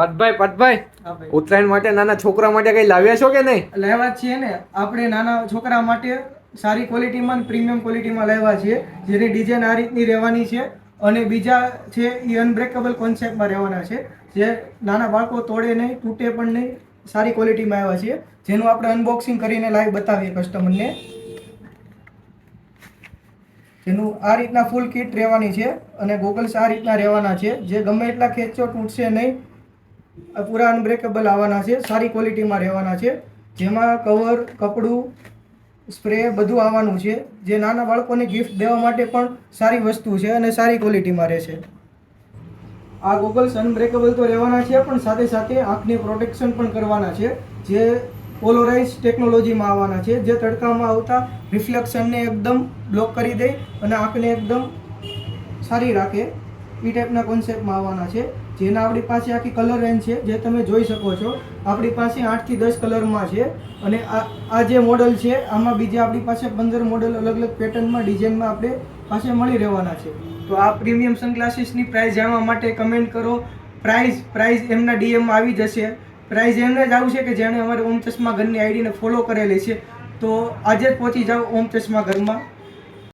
પતભાઈ ઉત્તરાયણ માટે નાના છોકરા માટે કઈ લાવ્યા છો કે નહીં? લાવ્યા છીએ ને, આપણે નાના છોકરા માટે સારી ક્વોલિટીમાં પ્રીમિયમ ક્વોલિટીમાં લાવ્યા છીએ, જેની ડિઝાઇન આ રીતની રહેવાની છે અને બીજા છે એ અનબ્રેકેબલ કોન્સેપ્ટમાં રહેવાના છે, જે નાના બાળકો તોડે નહીં, તૂટે પણ નહીં, સારી ક્વોલિટીમાં આવ્યા છીએ, જેનું આપણે અનબોક્સિંગ કરીને લાઈવ બતાવીએ કસ્ટમરને. જેનું આ રીતના ફૂલ કિટ રહેવાની છે અને ગોગલ્સ આ રીતના રહેવાના છે, જે ગમે એટલા ખેંચો તૂટશે નહીં, પૂરા અનબ્રેકેબલ આવવાના છે, સારી ક્વોલિટીમાં રહેવાના છે, જેમાં કવર, કપડું, સ્પ્રે બધું આવવાનું છે, જે નાના બાળકોને ગિફ્ટ દેવા માટે પણ સારી વસ્તુ છે અને સારી ક્વોલિટીમાં રહેશે. આ ગોગલ્સ અનબ્રેકેબલ તો રહેવાના છે, પણ સાથે સાથે આંખની પ્રોટેક્શન પણ કરવાના છે, જે પોલરાઇઝ ટેકનોલોજીમાં આવવાના છે, જે તડકામાં આવતા રિફ્લેક્શનને એકદમ બ્લોક કરી દે અને આંખને એકદમ સારી રાખે, એ ટાઈપના કોન્સેપ્ટમાં આવવાના છે. જેના આપણી પાસે આખી કલર રેન્જ છે, જે તમે જોઈ શકો છો. આપણી પાસે 8 થી 10 કલરમાં છે અને આ જે મોડલ છે, આમાં બીજા આપણી પાસે 15 મોડલ અલગ અલગ પેટર્નમાં, ડિઝાઇનમાં આપણે પાસે મળી રહેવાના છે. તો આ પ્રીમિયમ સનગ્લાસીસની પ્રાઇસ જાણવા માટે કમેન્ટ કરો. પ્રાઇસ એમના ડીએમમાં આવી જશે. પ્રાઇસ એમને જ આવશે કે જેણે અમારે ઓમ ચશ્મા ઘરની આઈડીને ફોલો કરેલી છે. તો આજે જ પહોંચી જાઓ ઓમ ચશ્મા ઘરમાં.